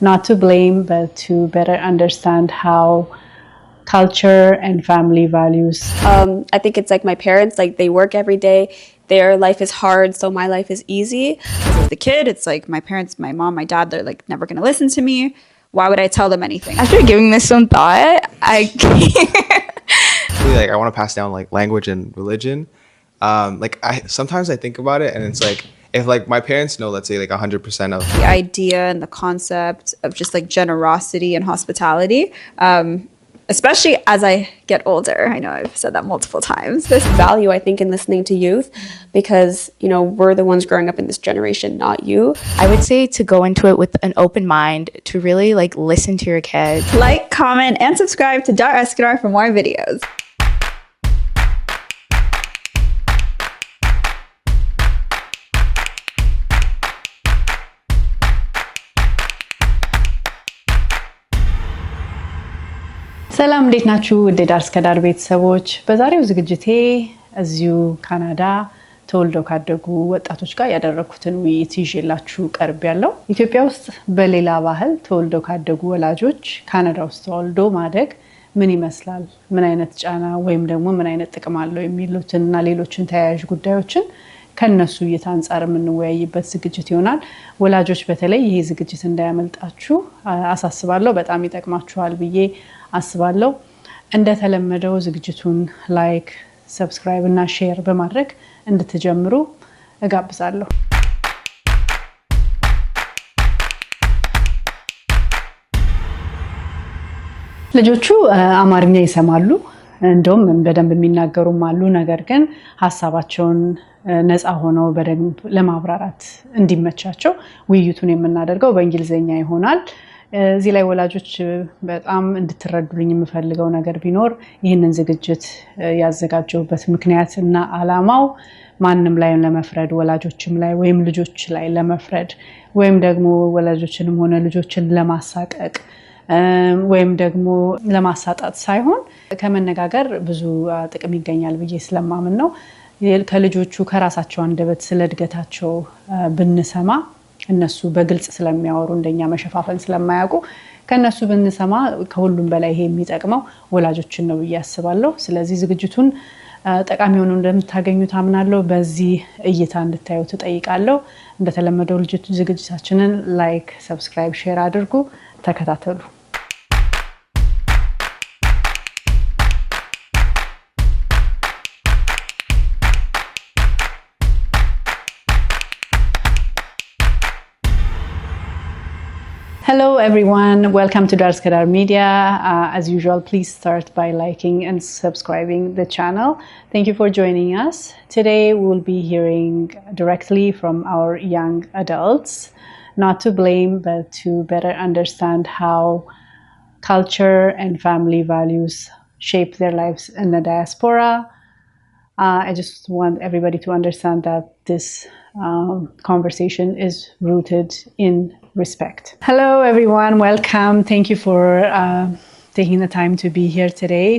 Not to blame, but to better understand how culture and family values. I think it's like my parents, like they work every day. Their life is hard, so my life is easy. As the kid, it's like my parents, my mom, my dad, they're like never going to listen to me. Why would I tell them anything? After giving this some thought, like I want to pass down like language and religion. Sometimes I think about it and it's like, if like my parents know, let's say like 100% of the idea and the concept of just like generosity and hospitality, especially as I get older. I know I've said that multiple times. This value, I think, in listening to youth, because, you know, we're the ones growing up in this generation, not you. I would say to go into it with an open mind, to really like listen to your kids. Like, comment, and subscribe to Dar Eskadar for more videos. ሰላም እንዴት ናችሁ? ወደ ዳር እስከ ዳር ቤተሰቦች፣ በዛሬው ዝግጅቴ እዚሁ ካናዳ ተወልደው ካደጉ ወጣቶች ጋር ያደረግሁትን ውይይት ይዤላችሁ ቀርቤያለሁ። ኢትዮጵያ ውስጥ በሌላ ባህል ተወልደው ካደጉ ወላጆች ካናዳ ውስጥ ተወልዶ ማደግ ምን ይመስላል፣ ምን አይነት ጫና ወይም ደግሞ ምን አይነት ጥቅም አለው የሚሉትና ሌሎችን ተያያዥ ጉዳዮችን ከነሱ እይታ አንፃር የምንወያይበት ዝግጅት ይሆናል። ወላጆች በተለይ ይሄ ዝግጅት እንዳያመልጣችሁ አሳስባለሁ። በጣም ይጠቅማችኋል ብዬ አስባለሁ። እንደተለመደው ዝግጅቱን ላይክ፣ ሰብስክራይብ እና ሼር በማድረግ እንድትጀምሩ እጋብዛለሁ። ልጆቹ አማርኛ ይሰማሉ፣ እንደውም በደንብ የሚናገሩም አሉ። ነገር ግን ሐሳባቸውን ነፃ ሆነው በደንብ ለማብራራት እንዲመቻቸው ውይይቱን የምናደርገው በእንግሊዘኛ ይሆናል። እዚህ ላይ ወላጆች በጣም እንድትረዱልኝ የምፈልገው ነገር ቢኖር ይህንን ዝግጅት ያዘጋጀሁበት ምክንያት እና ዓላማው ማንም ላይ ለመፍረድ፣ ወላጆችም ላይ ወይም ልጆች ላይ ለመፍረድ ወይም ደግሞ ወላጆችንም ሆነ ልጆችን ለማሳቀቅ ወይም ደግሞ ለማሳጣት ሳይሆን ከመነጋገር ብዙ ጥቅም ይገኛል ብዬ ስለማምን ነው። ከልጆቹ ከራሳቸው አንደበት ስለ እድገታቸው ብንሰማ፣ እነሱ በግልጽ ስለሚያወሩ እንደኛ መሸፋፈን ስለማያውቁ ከነሱ ብንሰማ ከሁሉም በላይ ይሄ የሚጠቅመው ወላጆችን ነው ብዬ አስባለሁ። ስለዚህ ዝግጅቱን ጠቃሚ ሆኖ እንደምታገኙት አምናለሁ። በዚህ እይታ እንድታዩት እጠይቃለሁ። እንደተለመደው ዝግጅታችንን ላይክ፣ ሰብስክራይብ፣ ሼር አድርጉ። ተከታተሉ። Hello everyone, welcome to Dar እስከ ዳር Media. As usual, please start by liking and subscribing the channel. Thank you for joining us. Today we'll be hearing directly from our young adults, not to blame, but to better understand how culture and family values shape their lives in the diaspora. I just want everybody to understand that this conversation is rooted in respect. Hello everyone, welcome. Thank you for taking the time to be here today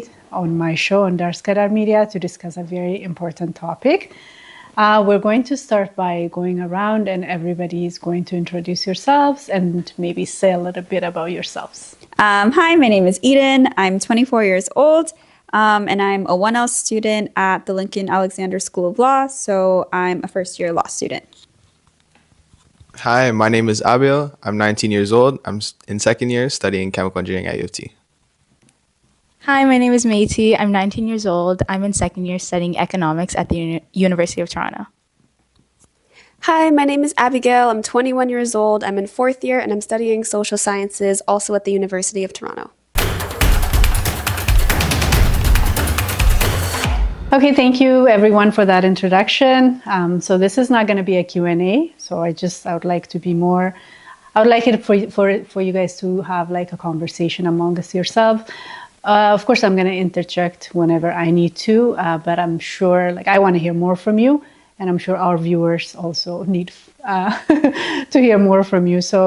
on my show on Dar እስከ ዳር Media to discuss a very important topic. We're going to start by going around and everybody is going to introduce yourselves and maybe say a little bit about yourselves. Hi, my name is Eden. I'm 24 years old. And I'm a 1L student at the Lincoln Alexander School of Law, so I'm a first-year law student. Hi, my name is Abil. I'm 19 years old. I'm in second year studying chemical engineering at U of T. Hi, my name is Meiti. I'm 19 years old. I'm in second year studying economics at the University of Toronto. Hi, my name is Abigail. I'm 21 years old. I'm in fourth year and I'm studying social sciences also at the University of Toronto. Okay, thank you everyone for that introduction. So this is not going to be a Q&A. So I would like to be more, I would like it for you guys to have like a conversation amongst yourself. Of course, I'm going to interject whenever I need to, but I'm sure like I want to hear more from you, and I'm sure our viewers also need to hear more from you. So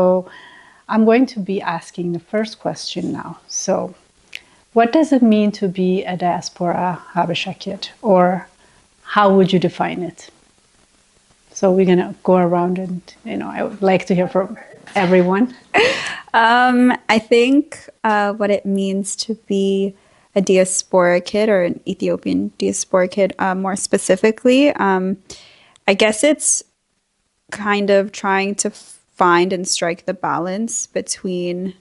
I'm going to be asking the first question now. So what does it mean to be a diaspora Habesha kid, or how would you define it? So we're gonna go around and I would like to hear from everyone. I think what it means to be a diaspora kid or an Ethiopian diaspora kid more specifically, I guess it's kind of trying to find and strike the balance between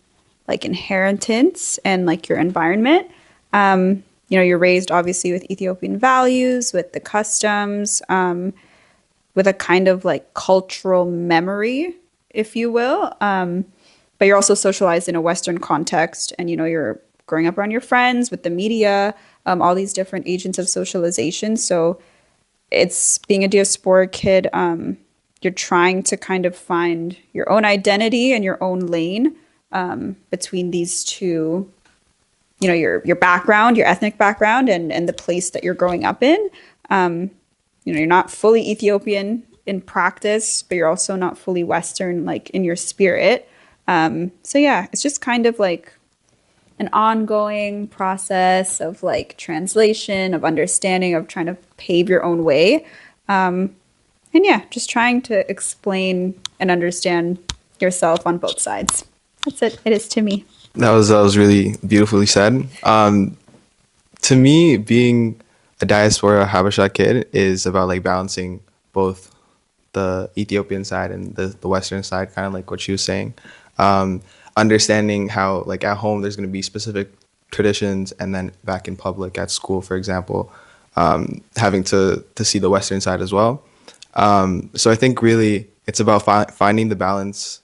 like inheritance and like your environment. You know, you're raised obviously with Ethiopian values, with the customs, with a kind of like cultural memory, if you will. But you're also socialized in a Western context, and you know, you're growing up around your friends, with the media, all these different agents of socialization. So it's being a diaspora kid, you're trying to kind of find your own identity and your own lane between these two, you know, your background, your ethnic background, and the place that you're growing up in. You know, you're not fully Ethiopian in practice, but you're also not fully Western, like in your spirit. So yeah, it's just kind of like an ongoing process of like translation, of understanding, of trying to pave your own way. And yeah, just trying to explain and understand yourself on both sides. That's it. It is to me. That was really beautifully said. To me, being a diaspora Habesha kid is about like balancing both the Ethiopian side and the Western side, kind of like what she was saying. Understanding how like at home there's going to be specific traditions, and then back in public at school, for example, having to see the Western side as well. So I think really it's about finding the balance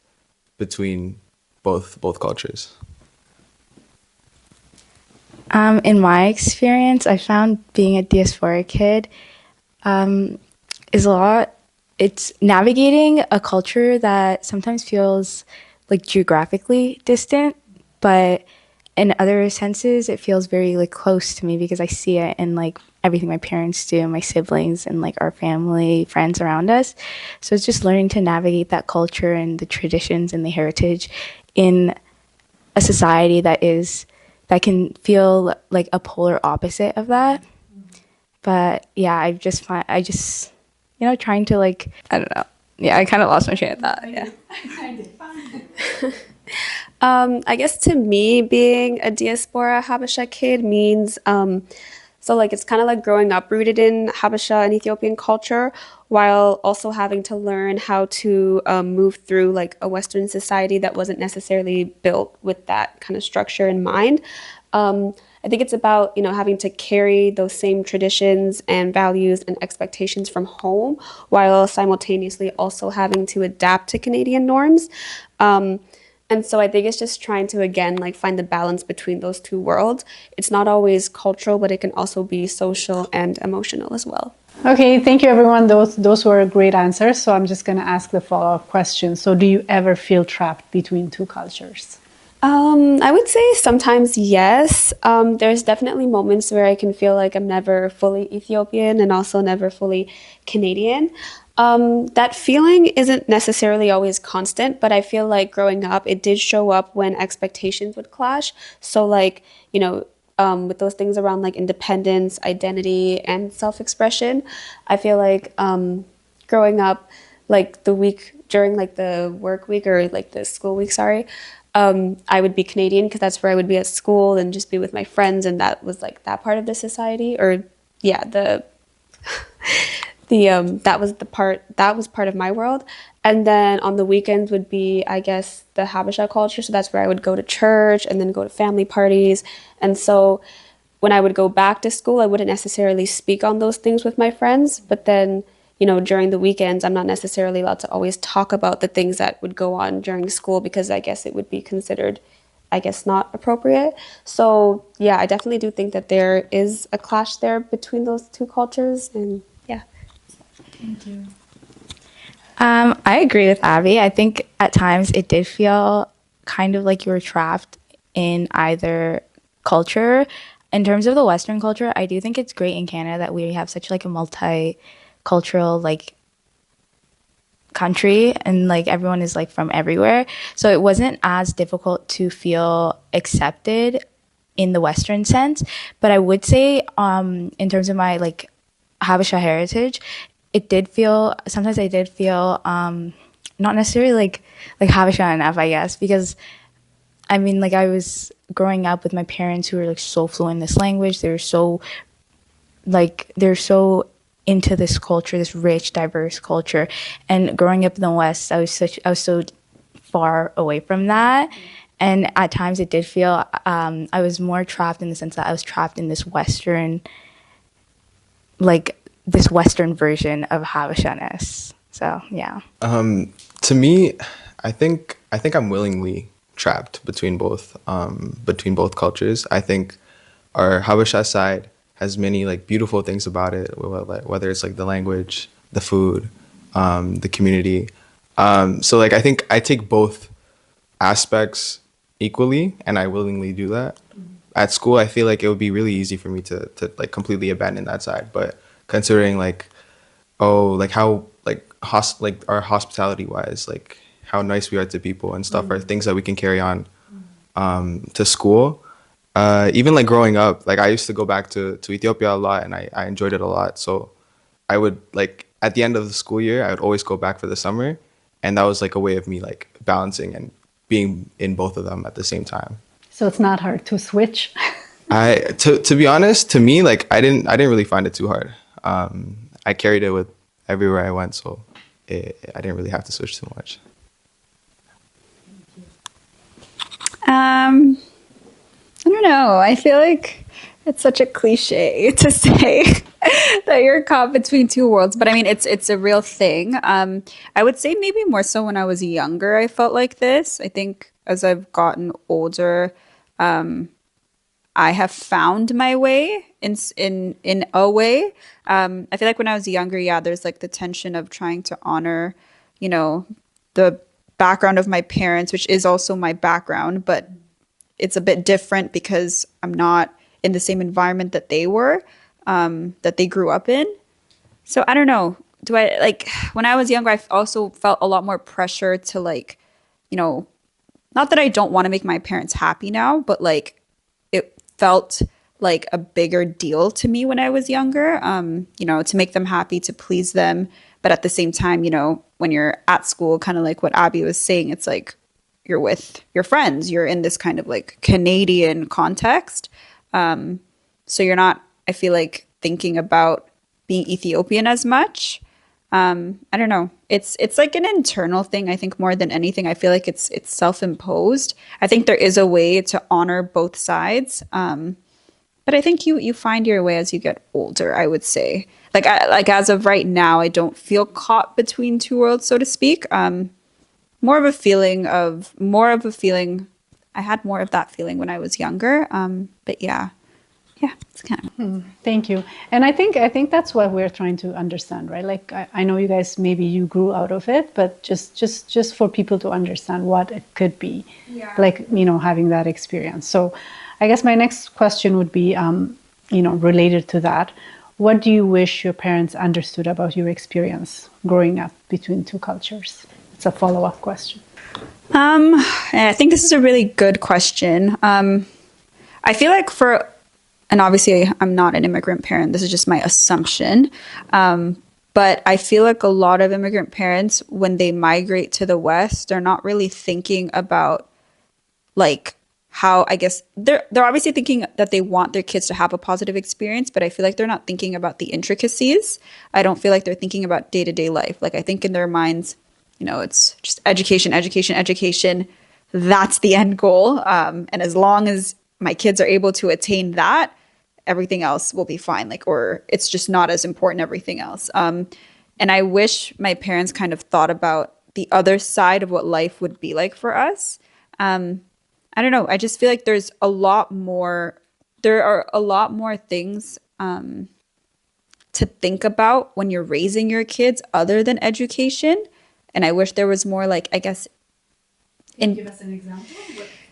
between both cultures. In my experience, I found being a diaspora kid is a lot. It's navigating a culture that sometimes feels like geographically distant, but in other senses, it feels very like close to me because I see it in like everything my parents do, my siblings, and like our family, friends around us. So it's just learning to navigate that culture and the traditions and the heritage in a society that can feel like a polar opposite of that. But yeah, I just you know, trying to like, I don't know. Yeah, I kind of lost my train of thought. Yeah. I guess to me, being a diaspora Habesha kid means, so like it's kind of like growing up rooted in Habesha and Ethiopian culture, while also having to learn how to move through like a Western society that wasn't necessarily built with that kind of structure in mind. I think it's about, you know, having to carry those same traditions and values and expectations from home, while simultaneously also having to adapt to Canadian norms. And so I think it's just trying to, again, like find the balance between those two worlds. It's not always cultural, but it can also be social and emotional as well. Okay, thank you everyone. Those were great answers. So I'm just going to ask the follow-up question. So do you ever feel trapped between two cultures? I would say sometimes yes. There's definitely moments where I can feel like I'm never fully Ethiopian and also never fully Canadian. That feeling isn't necessarily always constant, but I feel like growing up, it did show up when expectations would clash. So like, you know, with those things around like independence, identity, and self-expression, I feel like growing up, like the week during like the work week or like the school week, I would be Canadian because that's where I would be at school and just be with my friends, and that was like that part of the society, or yeah, that was part of my world. And then on the weekends would be, I guess, the Habesha culture. So that's where I would go to church and then go to family parties. And so when I would go back to school, I wouldn't necessarily speak on those things with my friends. But then, you know, during the weekends, I'm not necessarily allowed to always talk about the things that would go on during school because I guess it would be considered, I guess, not appropriate. So yeah, I definitely do think that there is a clash there between those two cultures. And yeah. Thank you. I agree with Abby. I think at times it did feel kind of like you were trapped in either culture. In terms of the Western culture, I do think it's great in Canada that we have such like a multicultural like country, and like everyone is like from everywhere. So it wasn't as difficult to feel accepted in the Western sense. But I would say in terms of my like Habesha heritage, sometimes I did feel not necessarily like Habesha enough, I guess, because I mean, like, I was growing up with my parents who were like so fluent in this language. They're so into this culture, this rich, diverse culture. And growing up in the West, I was so far away from that. And at times it did feel I was more trapped in the sense that I was trapped in this Western version of Habesha-ness. So yeah. To me, I think I'm willingly trapped between both cultures. I think our Habesha side has many like beautiful things about it, whether it's like the language, the food, the community. So like I think I take both aspects equally, and I willingly do that. At school, I feel like it would be really easy for me to like completely abandon that side, but considering like how our hospitality wise, like how nice we are to people and stuff, are things that we can carry on to school. Even like growing up, like I used to go back to Ethiopia a lot, and I enjoyed it a lot. So I would like at the end of the school year, I would always go back for the summer, and that was like a way of me like balancing and being in both of them at the same time. So it's not hard to switch. To be honest, to me, like I didn't really find it too hard. I carried it with everywhere I went, so I didn't really have to switch too much. I don't know. I feel like it's such a cliche to say that you're caught between two worlds, but I mean, it's a real thing. I would say maybe more so when I was younger, I felt like this. I think as I've gotten older, I have found my way in a way. I feel like when I was younger, yeah, there's like the tension of trying to honor, you know, the background of my parents, which is also my background, but it's a bit different because I'm not in the same environment that they were, that they grew up in. So I don't know. Do I like when I was younger, I also felt a lot more pressure to like, you know, not that I don't want to make my parents happy now, but like it felt like a bigger deal to me when I was younger, you know, to make them happy, to please them. But at the same time, you know, when you're at school, kind of like what Abby was saying, it's like you're with your friends, you're in this kind of like Canadian context. So you're not, I feel like, thinking about being Ethiopian as much. I don't know. It's like an internal thing, I think, more than anything. I feel like it's self-imposed. I think there is a way to honor both sides. But I think you find your way as you get older, I would say. Like as of right now, I don't feel caught between two worlds, so to speak. More of a feeling. I had more of that feeling when I was younger. But yeah, it's kind of. Thank you. And I think that's what we're trying to understand, right? Like I know you guys, maybe you grew out of it, but just for people to understand what it could be, like, you know, having that experience. So I guess my next question would be, you know, related to that. What do you wish your parents understood about your experience growing up between two cultures? It's a follow-up question. I think this is a really good question. I feel like and obviously I'm not an immigrant parent, this is just my assumption. But I feel like a lot of immigrant parents, when they migrate to the West, they're not really thinking about like how, I guess, they're obviously thinking that they want their kids to have a positive experience, but I feel like they're not thinking about the intricacies. I don't feel like they're thinking about day-to-day life. Like I think in their minds, you know, it's just education. That's the end goal. And as long as my kids are able to attain that, everything else will be fine. Like, or it's just not as important, everything else. And I wish my parents kind of thought about the other side of what life would be like for us. I don't know. I just feel like there are a lot more things to think about when you're raising your kids other than education. And I wish there was more, like, I guess. Can you give us an example?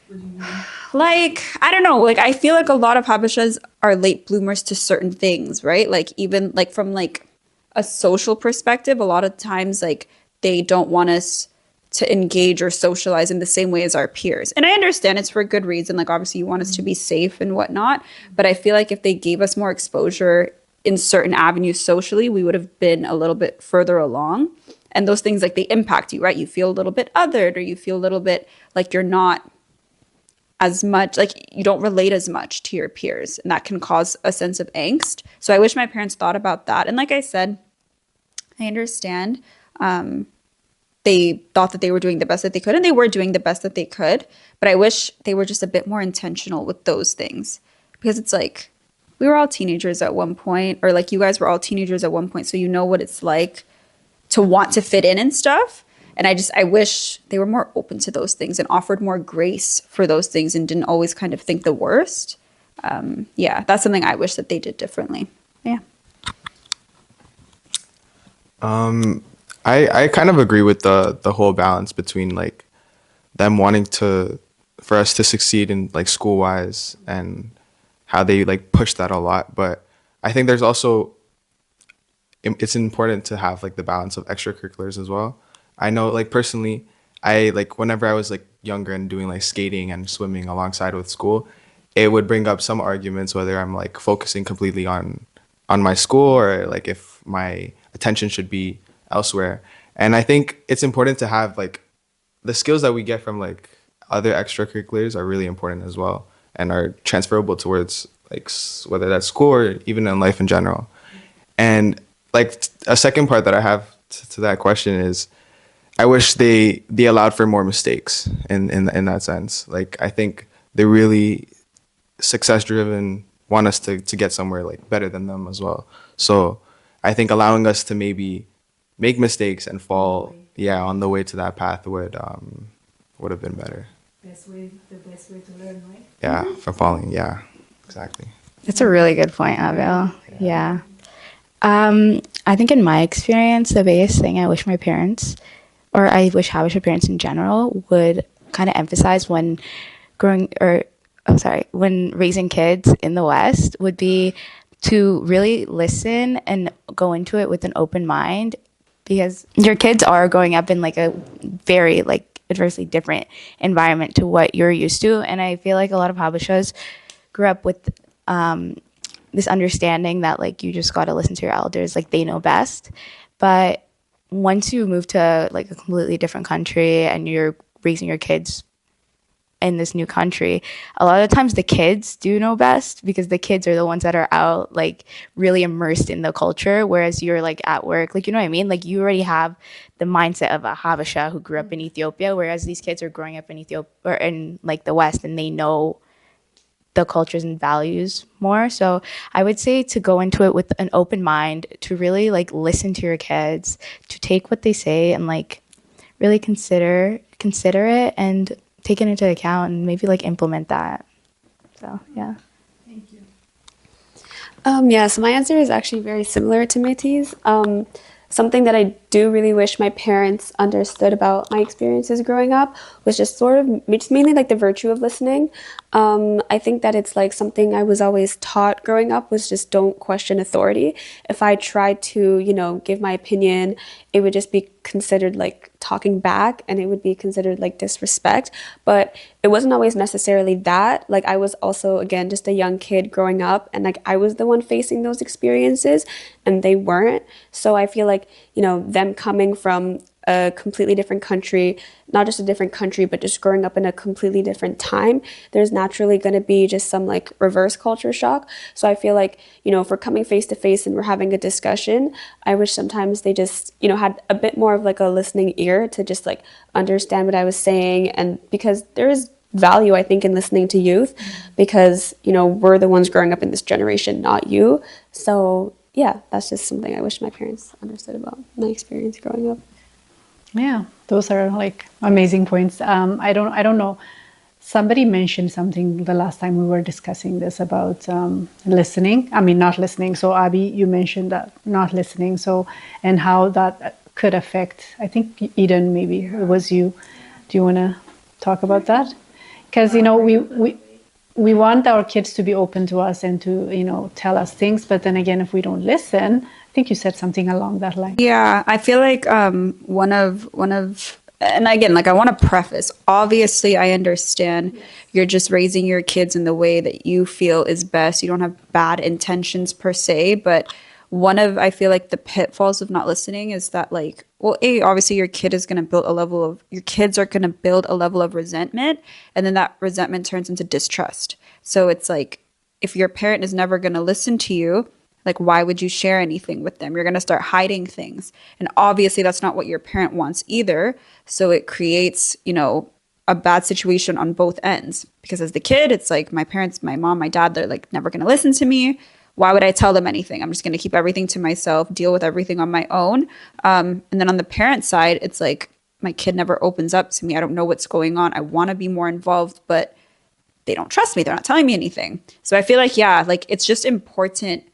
What do you mean? Like, I don't know. Like, I feel like a lot of Habeshas are late bloomers to certain things, right? Like, even like from like a social perspective, a lot of times like they don't want us to engage or socialize in the same way as our peers. And I understand it's for a good reason. Like, obviously you want us to be safe and whatnot. But I feel like if they gave us more exposure in certain avenues socially, we would have been a little bit further along. And those things, like, they impact you, right? You feel a little bit othered, or you feel a little bit like you're not as much, like you don't relate as much to your peers, and that can cause a sense of angst. So I wish my parents thought about that. And like I said, I understand they thought that they were doing the best that they could, and they were doing the best that they could, but I wish they were just a bit more intentional with those things, because it's like we were all teenagers at one point, or like you guys were all teenagers at one point, so you know what it's like to want to fit in and stuff. And I wish they were more open to those things and offered more grace for those things and didn't always kind of think the worst. Yeah, that's something I wish that they did differently. Yeah. I kind of agree with the whole balance between like them wanting for us to succeed in like school wise and how they like push that a lot. But I think there's also, it's important to have like the balance of extracurriculars as well. I know like personally, I like whenever I was like younger and doing like skating and swimming alongside with school, it would bring up some arguments whether I'm like focusing completely on my school or like if my attention should be elsewhere. And I think it's important to have like the skills that we get from like other extracurriculars are really important as well and are transferable towards like whether that's school or even in life in general. And like a second part that I have to that question is I wish they allowed for more mistakes in that sense. Like I think they're really success driven, want us to get somewhere like better than them as well. So I think allowing us to maybe make mistakes and fall on the way to that path would have been better. The best way to learn, right? Yeah, from falling. Yeah, exactly. That's a really good point, Abel. Yeah. I think in my experience, the biggest thing I wish my parents, or I wish Habesha parents in general, would kind of emphasize when raising kids in the West would be to really listen and go into it with an open mind, because your kids are growing up in like a very like adversely different environment to what you're used to. And I feel like a lot of Habeshas grew up with this understanding that like you just got to listen to your elders, like they know best. But once you move to like a completely different country and you're raising your kids in this new country, a lot of times the kids do know best because the kids are the ones that are out like really immersed in the culture, whereas you're like at work, like, you know what I mean? Like you already have the mindset of a Habesha who grew up in Ethiopia, whereas these kids are growing up in Ethiopia or in like the West, and they know the cultures and values more. So I would say to go into it with an open mind, to really like listen to your kids, to take what they say and like really consider it and take it into account and maybe like implement that. So yeah. Thank you. Yeah, so my answer is actually very similar to Métis. Something that I do really wish my parents understood about my experiences growing up was just sort of just mainly like the virtue of listening. I think that it's like something I was always taught growing up was just don't question authority. If I tried to, you know, give my opinion, it would just be considered like talking back, and it would be considered like disrespect. But it wasn't always necessarily that. Like I was also, again, just a young kid growing up, and like I was the one facing those experiences and they weren't. So I feel like, you know, them coming from a completely different country, not just a different country, but just growing up in a completely different time, there's naturally going to be just some like reverse culture shock. So I feel like, you know, if we're coming face to face and we're having a discussion, I wish sometimes they just, you know, had a bit more of like a listening ear to just like understand what I was saying. And because there is value, I think, in listening to youth, because, you know, we're the ones growing up in this generation, not you. So yeah, that's just something I wish my parents understood about my experience growing up. Yeah, those are like amazing points. I don't know. Somebody mentioned something the last time we were discussing this about listening. I mean, not listening. So Abby, you mentioned that not listening. So, and how that could affect, I think Eden, maybe it was you. Do you want to talk about that? Because, you know, we want our kids to be open to us and to, you know, tell us things. But then again, if we don't listen, I think you said something along that line. Yeah, I feel like one of, and again, like I want to preface, obviously I understand you're just raising your kids in the way that you feel is best. You don't have bad intentions per se, but one of, I feel like, the pitfalls of not listening is that, like, well, obviously your kids are going to build a level of resentment, and then that resentment turns into distrust. So it's like, if your parent is never going to listen to you, like, why would you share anything with them? You're going to start hiding things. And obviously that's not what your parent wants either. So it creates, a bad situation on both ends. Because as the kid, it's like, my parents, my mom, my dad, they're like never going to listen to me. Why would I tell them anything? I'm just going to keep everything to myself, deal with everything on my own. And then on the parent side, it's like, my kid never opens up to me. I don't know what's going on. I want to be more involved, but they don't trust me. They're not telling me anything. So I feel like, it's just important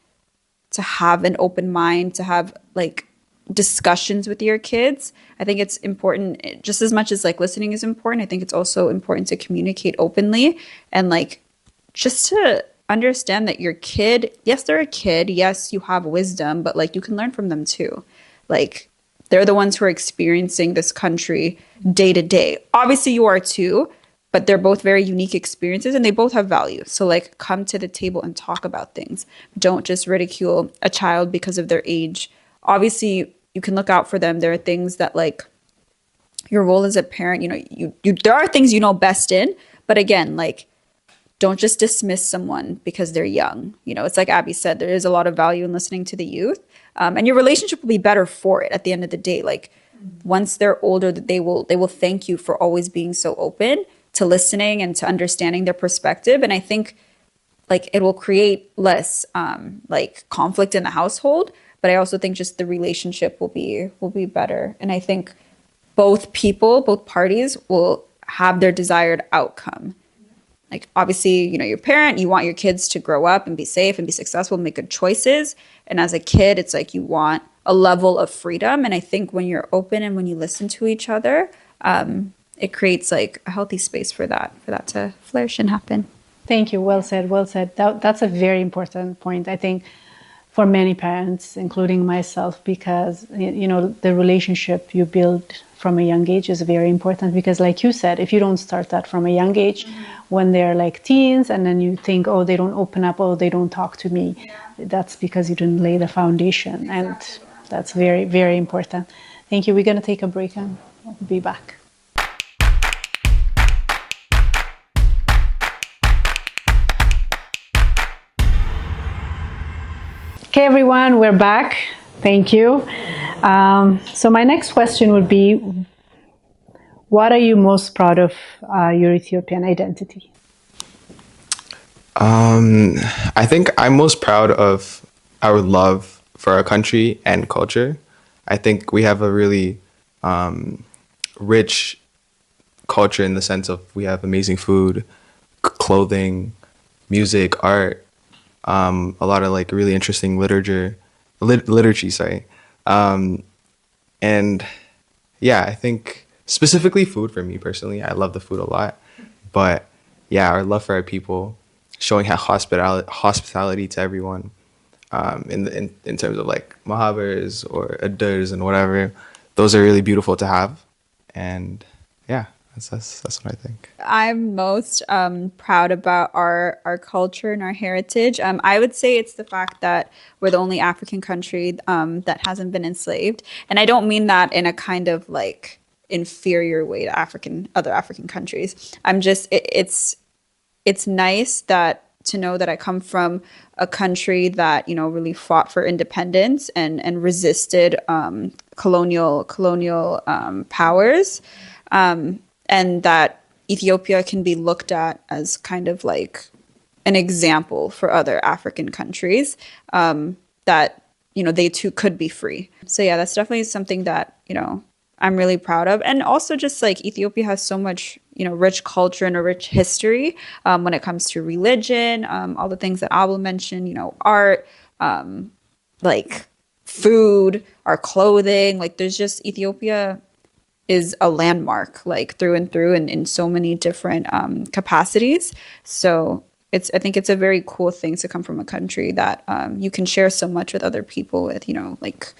to have an open mind, to have like discussions with your kids. I think it's important, just as much as like listening is important. I think it's also important to communicate openly and like just to understand that your kid, yes, they're a kid. Yes, you have wisdom, but like you can learn from them too. Like they're the ones who are experiencing this country day to day. Obviously you are too, but they're both very unique experiences and they both have value. So like come to the table and talk about things. Don't just ridicule a child because of their age. Obviously you can look out for them. There are things that like your role as a parent, you there are things you know best in, but again, like don't just dismiss someone because they're young. It's like Abby said, there is a lot of value in listening to the youth. And your relationship will be better for it at the end of the day. Like once they're older, they will thank you for always being so open to listening and to understanding their perspective. And I think like it will create less like conflict in the household, but I also think just the relationship will be better. And I think both parties will have their desired outcome. Like obviously, your parent, you want your kids to grow up and be safe and be successful and make good choices. And as a kid, it's like you want a level of freedom. And I think when you're open and when you listen to each other, it creates like a healthy space for that to flourish and happen. Thank you. Well said. Well said. That's a very important point, I think, for many parents, including myself, because, the relationship you build from a young age is very important. Because like you said, if you don't start that from a young age, when they're like teens and then you think, oh, they don't open up, oh, they don't talk to me, that's because you didn't lay the foundation. And that's very, very important. Thank you. We're going to take a break and we'll be back. Okay, everyone, we're back. Thank you. So my next question would be, what are you most proud of your Ethiopian identity? I think I'm most proud of our love for our country and culture. I think we have a really rich culture in the sense of we have amazing food, clothing, music, art, a lot of like really interesting literature, sorry. And yeah, I think specifically food for me personally, I love the food a lot, but yeah, our love for our people, showing how hospitality to everyone, in terms of like mahabers or adurs and whatever, those are really beautiful to have. And yeah, that's what I think. I'm most proud about our culture and our heritage. I would say it's the fact that we're the only African country that hasn't been enslaved. And I don't mean that in a kind of like inferior way to other African countries. It's nice to know that I come from a country that, really fought for independence and resisted colonial powers. And that Ethiopia can be looked at as kind of like an example for other African countries, that, they too could be free. So yeah, that's definitely something that, I'm really proud of. And also just like Ethiopia has so much, rich culture and a rich history when it comes to religion, all the things that Abel mentioned, art, like food, our clothing, like there's just Ethiopia is a landmark, like through and through, and in so many different capacities. So I think it's a very cool thing to come from a country that you can share so much with other people with, like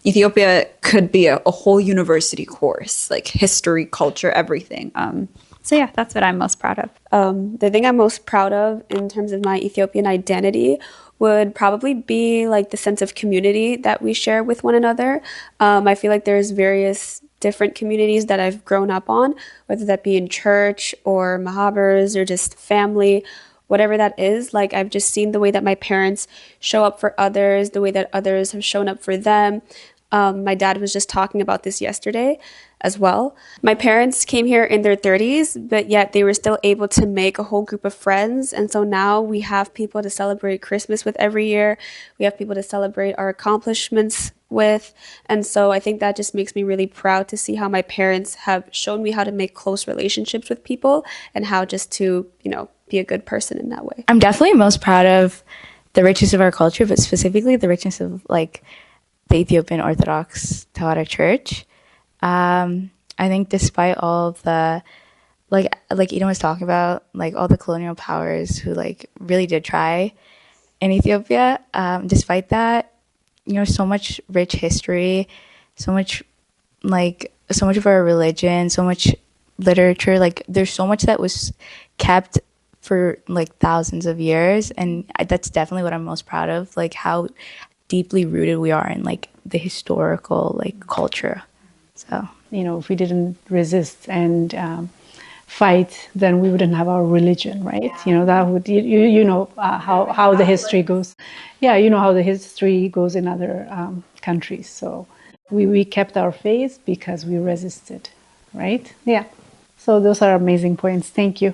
Ethiopia could be a whole university course, like history, culture, everything. So yeah, that's what I'm most proud of. The thing I'm most proud of in terms of my Ethiopian identity would probably be like the sense of community that we share with one another. I feel like there's various different communities that I've grown up on, whether that be in church or mahabers or just family, whatever that is. Like I've just seen the way that my parents show up for others, the way that others have shown up for them. My dad was just talking about this yesterday as well. My parents came here in their 30s, but yet they were still able to make a whole group of friends. And so now we have people to celebrate Christmas with every year. We have people to celebrate our accomplishments with. And so I think that just makes me really proud to see how my parents have shown me how to make close relationships with people and how just to, you know, be a good person in that way. I'm definitely most proud of the richness of our culture, but specifically the richness of like the Ethiopian Orthodox Tewahedo Church. I think despite all of the, like Eden was talking about, like all the colonial powers who like really did try in Ethiopia, despite that, you know, so much rich history, so much of our religion, so much literature, like there's so much that was kept for like thousands of years, and that's definitely what I'm most proud of, like how deeply rooted we are in like the historical like culture. So, you know, if we didn't resist and fight, then we wouldn't have our religion, right? Yeah. You know, that would, you know, how the history goes. Yeah, you know how the history goes in other countries. So we kept our faith because we resisted, right? Yeah. So those are amazing points. Thank you.